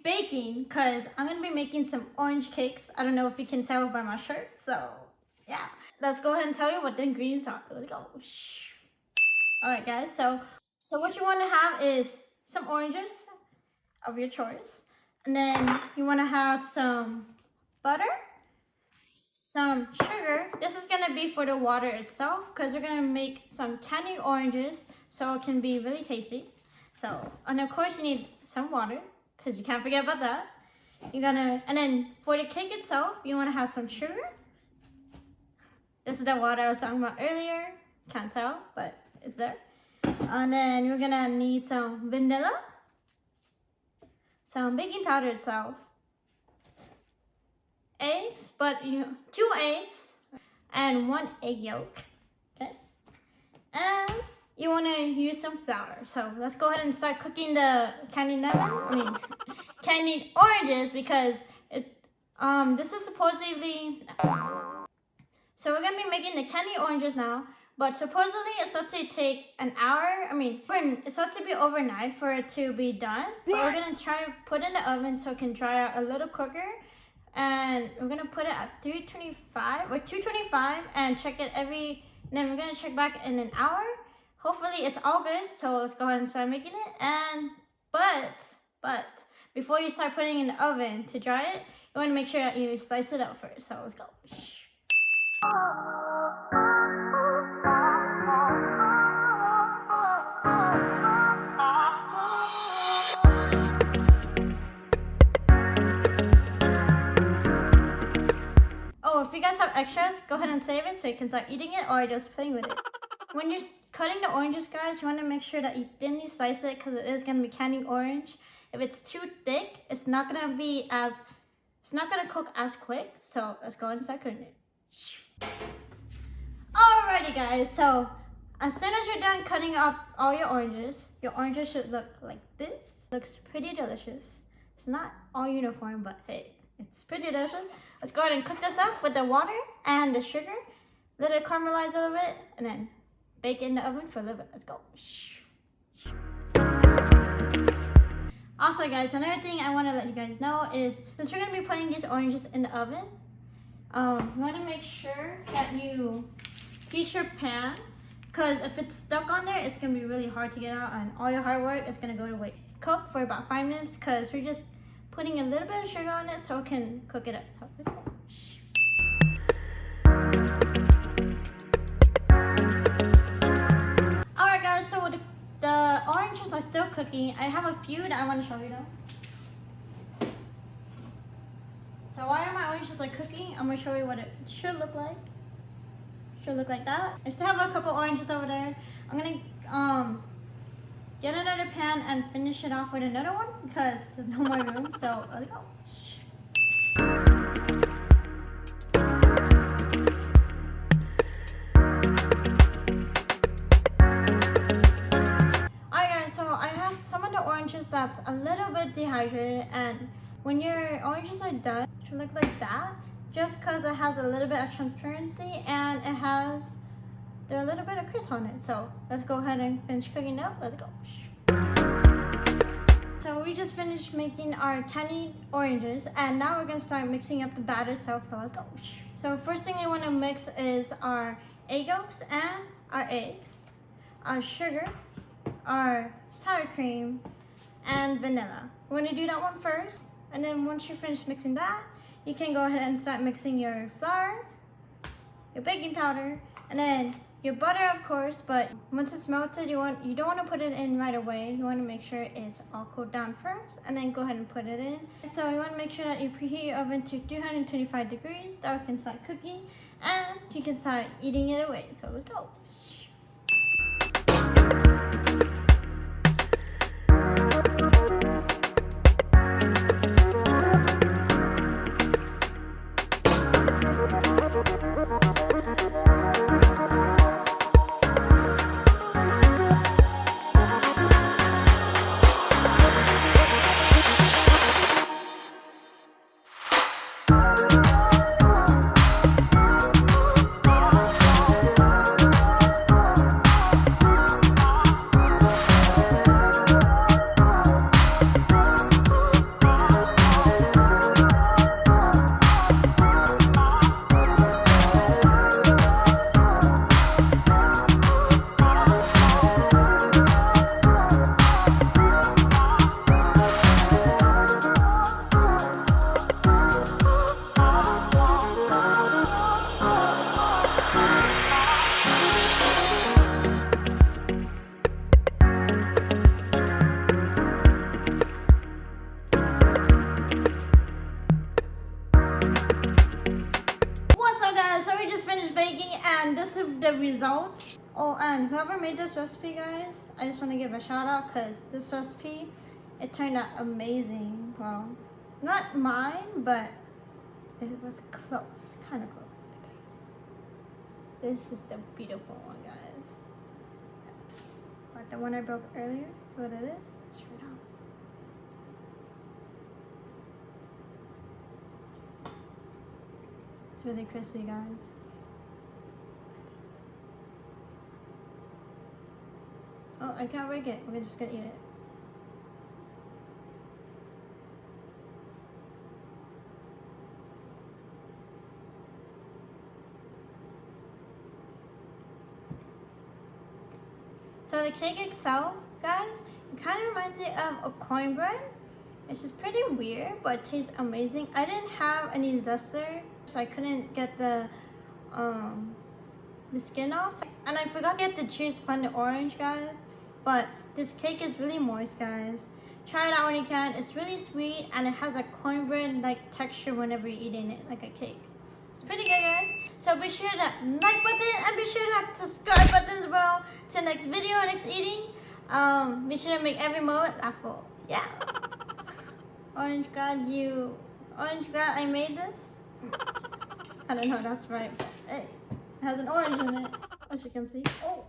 baking because I'm going to be making some orange cakes. I don't know if you can tell by my shirt. So, yeah. Let's go ahead and tell you what the ingredients are. Let's go. Alright, guys. So what you want to have is some oranges of your choice. And then you want to have some butter, some sugar. This is going to be for the water itself because we're going to make some candied oranges so it can be really tasty. So, and of course you need some water because you can't forget about that. And then for the cake itself, you want to have some sugar. This is the water I was talking about earlier. Can't tell, but it's there. And then you're going to need some vanilla, some baking powder itself, eggs, but 2 eggs and 1 egg yolk. Okay, and you want to use some flour. So let's go ahead and start cooking the candied oranges because this is supposedly. So we're gonna be making the candied oranges now. But supposedly it's supposed to take an hour. It's supposed to be overnight for it to be done. But we're gonna try to put it in the oven so it can dry out a little quicker. And we're gonna put it at 325 or 225 and check it and then we're gonna check back in an hour. Hopefully it's all good. So let's go ahead and start making it. But before you start putting it in the oven to dry it, you wanna make sure that you slice it up first. So let's go. If you guys have extras, go ahead and save it so you can start eating it or just playing with it. When you're cutting the oranges, guys, you want to make sure that you thinly slice it because it is going to be candied orange. If it's too thick, it's not going to cook as quick. So let's go ahead and start cooking it. Alrighty, guys. So as soon as you're done cutting up all your oranges should look like this. Looks pretty delicious. It's not all uniform, but hey, it's pretty delicious. Let's go ahead and cook this up with the water and the sugar. Let it caramelize a little bit and then bake it in the oven for a little bit. Let's go. Also, guys, another thing I want to let you guys know is since you're going to be putting these oranges in the oven, you want to make sure that you heat your pan because if it's stuck on there, it's going to be really hard to get out and all your hard work is going to go to waste. Cook for about 5 minutes because we're just putting a little bit of sugar on it so it can cook it up. So, alright, guys, so the oranges are still cooking. I have a few that I want to show you though. So while my oranges are cooking, I'm going to show you what it should look like. Should look like that. I still have a couple oranges over there. I'm going to get another pan and finish it off with another one because there's no more room. So let's go. Alright, guys, so I have some of the oranges that's a little bit dehydrated, and when your oranges are done, it should look like that just because it has a little bit of transparency and it has a little bit of crisp on it. So let's go ahead and finish cooking up. Let's go. So we just finished making our candied oranges and now we're going to start mixing up the batter itself. So let's go. So first thing we want to mix is our egg yolks and our eggs, our sugar, our sour cream, and vanilla. We're going to do that one first, and then once you finish mixing that, you can go ahead and start mixing your flour, your baking powder, and then your butter, of course. But once it's melted, you don't want to put it in right away. You want to make sure it's all cooled down first, and then go ahead and put it in. So you want to make sure that you preheat your oven to 225 degrees. That we can start cooking, and you can start eating it away. So let's go. the results. Oh, and whoever made this recipe, guys, I just want to give a shout out because this recipe, it turned out amazing. Well, not mine, but it was close, kind of close. This is the beautiful one, guys. But the one I broke earlier, so what it is, let's try it out. It's really crispy, guys. Look at this. Oh, I can't break it. We're just gonna eat it. So the cake itself, guys, it kind of reminds me of a cornbread. It's just pretty weird, but it tastes amazing. I didn't have any zester, so I couldn't get the skin off. And I forgot to get the juice from the orange, guys. But this cake is really moist, guys. Try it out when you can. It's really sweet, and it has a cornbread-like texture whenever you're eating it, like a cake. It's pretty good, guys. So be sure to like button and be sure to hit subscribe button as well. Till next video, next eating. Be sure to make every moment laughable. Yeah. Orange glad I made this. I don't know if that's right, but hey, it has an orange in it, as you can see. Oh.